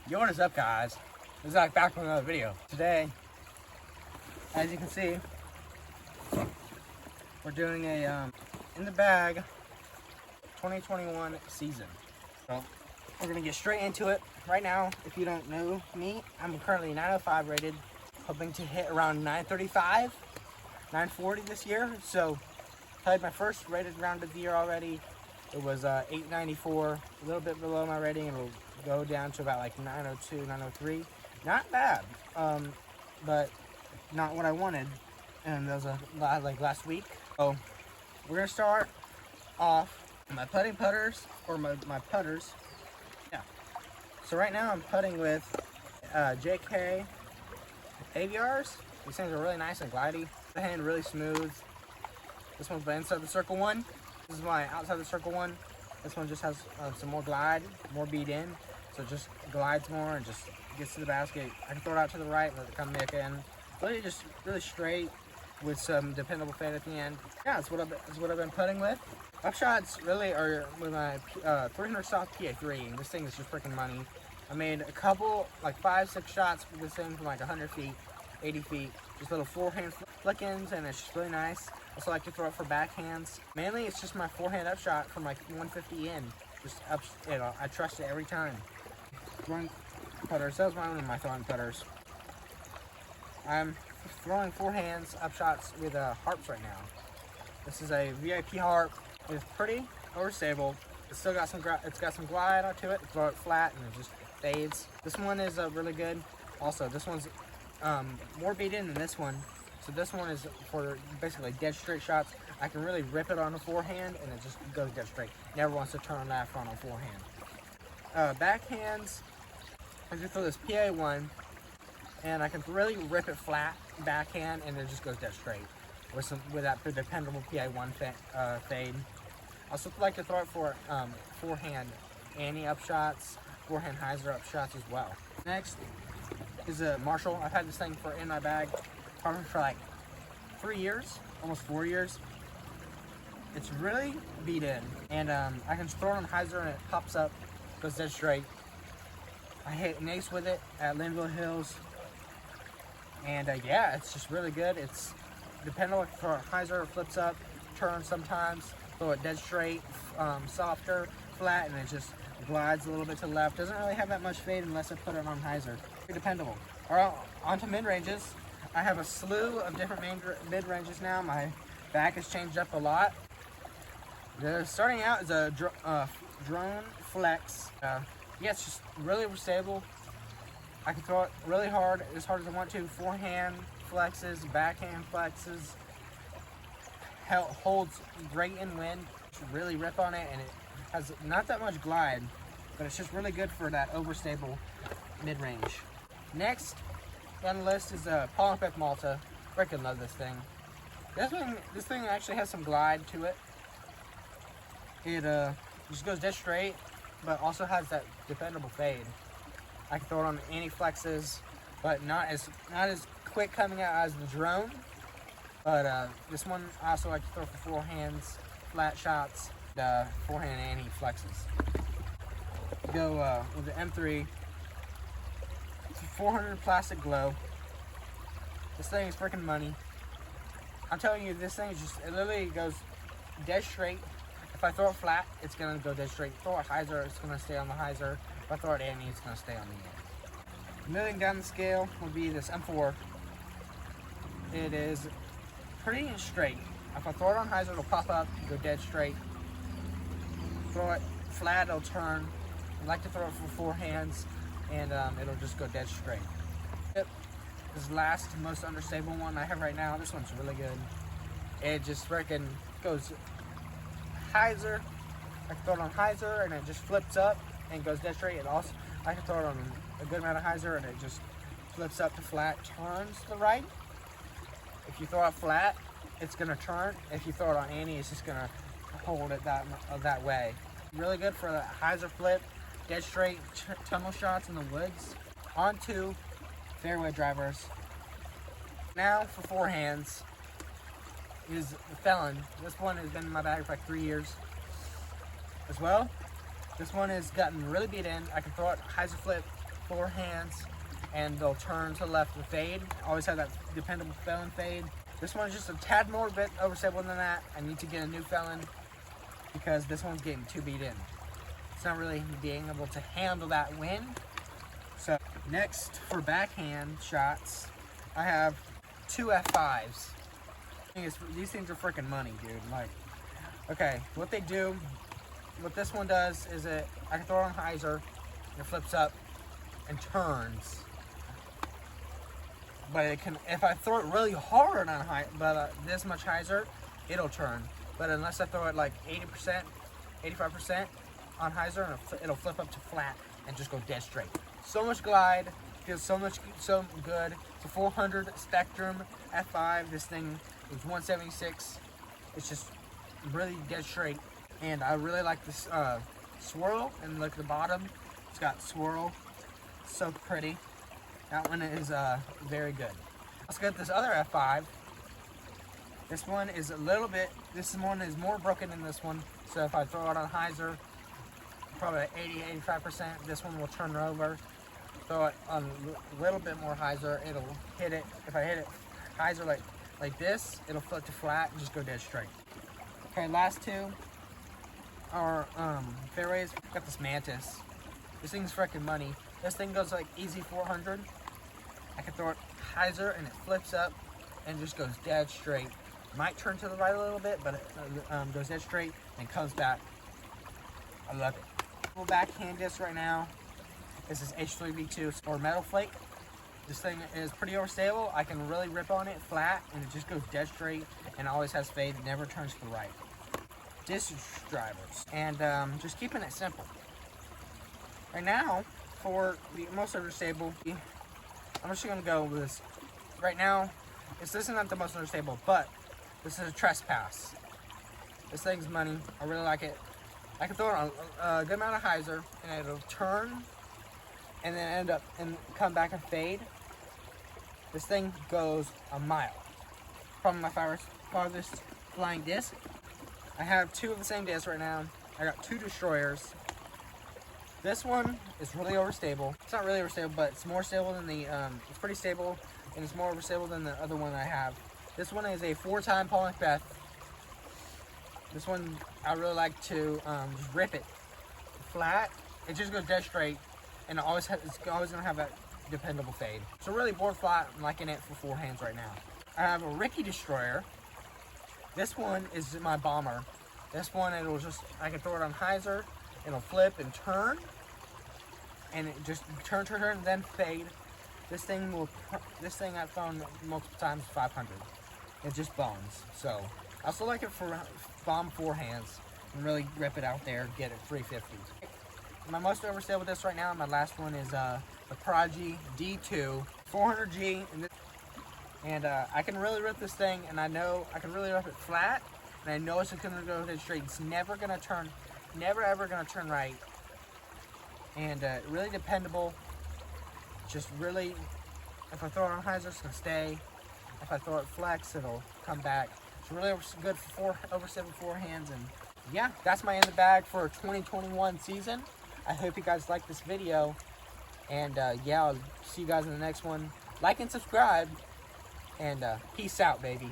Yo, what is up, guys? This is Zach back with another video. Today, as you can see, we're doing a in the bag 2021 season. So we're gonna get straight into it right now. If you don't know me, I'm currently 905 rated, hoping to hit around 935, 940 this year. So played my first rated round of the year already. It was 894, a little bit below my rating. It'll go down to about like 902, 903. Not bad, but not what I wanted. And that was a lot like last week. So we're gonna start off my putting putters, or my putters. Yeah. So right now I'm putting with JK AVRs. These things are really nice and glidey. The hand really smooth. This one's my inside the circle one. This is my outside the circle one. This one just has some more glide, more beat in. So it just glides more and just gets to the basket. I can throw it out to the right, let it come back in. Really just really straight with some dependable fade at the end. Yeah, that's what I've been putting with. Upshots really are with my 300 soft PA3, and this thing is just freaking money. I made a couple, like 5-6 shots with this thing from like 100 feet, 80 feet. Just little forehand flick-ins, and it's just really nice. Also like to throw it for backhands. Mainly, it's just my forehand upshot from like 150 in. Just up, I trust it every time. Throwing putters. That was one of my throwing putters. I'm throwing forehands upshots with harps right now. This is a VIP harp. It's pretty overstable. It's still got some glide onto it. Throw it flat and it just fades. This one is really good. Also, this one's more beat in than this one. So this one is for basically dead straight shots. I can really rip it on the forehand and it just goes dead straight. Never wants to turn that front on forehand. Backhands, I just throw this PA1 and I can really rip it flat backhand and it just goes dead straight with that dependable PA1 fade. I also like to throw it for forehand Annie upshots, forehand Heiser upshots as well. Next is a Marshall. I've had this thing in my bag probably for like 3 years, almost 4 years. It's really beat in, and I can throw it on Heiser and it pops up, goes dead straight. I hit an ace with it at Linville Hills, and yeah, it's just really good. It's dependable for Heiser, flips up, turns sometimes, throw it dead straight, softer, flat, and it just glides a little bit to the left. Doesn't really have that much fade unless I put it on Heiser. Pretty dependable. All right, on to mid-ranges. I have a slew of different mid-ranges now. My bag has changed up a lot. Starting out is a drone flex. Yeah, it's just really stable. I can throw it really hard as I want to. Forehand flexes, backhand flexes. Holds great in wind. Just really rip on it, and it has not that much glide, but it's just really good for that overstable mid-range. Next on the list is a Paul & Peck Malta. Freaking love this thing. This thing actually has some glide to it. It just goes dead straight, but also has that dependable fade. I can throw it on any flexes, but not as quick coming out as the drone. But this one I also like to throw for forehands, flat shots, forehand anti flexes. Go with the M3. 400 plastic glow. This thing is freaking money. I'm telling you, this thing is just, it literally goes dead straight. If I throw it flat, it's gonna go dead straight. Throw it Heiser, it's gonna stay on the Heiser. If I throw it Annie, it's gonna stay on the Annie. Moving down the scale would be this M4. It is pretty straight. If I throw it on Heiser, it'll pop up, go dead straight. Throw it flat, it'll turn. I like to throw it for forehands, and it'll just go dead straight. This last, most unstable one I have right now, this one's really good. It just freaking goes Heiser. I can throw it on Heiser and it just flips up and goes dead straight. And also, I can throw it on a good amount of Heiser and it just flips up to flat, turns to the right. If you throw it flat, it's gonna turn. If you throw it on Annie, it's just gonna hold it that way. Really good for the Heiser flip, dead straight tunnel shots in the woods. On to fairway drivers. Now for forehands is the Felon. This one has been in my bag for like 3 years as well. This one has gotten really beat in. I can throw it Heiser flip 4 hands, and they'll turn to the left and fade. Always have that dependable felon fade. This one's just a tad more bit overstable than that. I need to get a new felon because this one's getting too beat in. It's not really being able to handle that wind. So next, for backhand shots, I have 2 F5s. These things are freaking money, dude. Like, okay, what this one does is I can throw it on hyzer, and it flips up and turns. But it can, if I throw it really hard on this much hyzer, it'll turn. But unless I throw it like 80%, 85% on hyzer, it'll flip up to flat and just go dead straight. So much glide, feels so good. It's a 400 Spectrum F5. This thing is 176. It's just really dead straight. And I really like this swirl, and look at the bottom. It's got swirl. So pretty. That one is very good. Let's get this other F5. This one is this one is more broken than this one. So if I throw it on hyzer, probably at 80-85%, this one will turn over. Throw it on a little bit more hyzer, it'll hit it. If I hit it hyzer like this, it'll flip to flat and just go dead straight. Okay, last two are fairways. Got this Mantis. This thing's freaking money. This thing goes like easy 400. I can throw it hyzer and it flips up and just goes dead straight. Might turn to the right a little bit, but it goes dead straight and comes back. I love it. Backhand disc right now. This is H3V2 or Metal Flake. This thing is pretty overstable. I can really rip on it flat and it just goes dead straight and always has fade. It never turns to the right. Disc drivers, and just keeping it simple. Right now, for the most understable, I'm just gonna go with this. Right now, this isn't not the most understable, but this is a Trespass. This thing's money. I really like it. I can throw it on a good amount of hyzer, and it'll turn, and then end up and come back and fade. This thing goes a mile. Probably my farthest flying disc. I have 2 of the same disc right now. I got 2 Destroyers. This one is really overstable. It's not really overstable, but it's more stable than the, it's pretty stable, and it's more overstable than the other one I have. This one is a 4-time Paul Macbeth. This one, I really like to just rip it flat. It just goes dead straight, and it's always gonna have that dependable fade. So really board flat, I'm liking it for 4 hands right now. I have a Ricky Destroyer. This one is my bomber. This one, I can throw it on hyzer, it'll flip and turn, and it just turn, and then fade. This thing I've thrown multiple times 500. It just bombs. So I also like it for bomb 4 hands and really rip it out there, get it 350. My most overstable with this right now, my last one is the Prodigy D2 400G, and I can really rip this thing, and I know I can really rip it flat, and I know it's gonna go dead straight. It's never gonna turn, never ever gonna turn right, and really dependable. Just really, if I throw it on hyzer, it's gonna stay. If I throw it flex, it'll come back. It's really good for overstable 4 hands, and yeah, that's my in the bag for 2021 season. I hope you guys like this video, and yeah, I'll see you guys in the next one. Like and subscribe, and peace out, baby.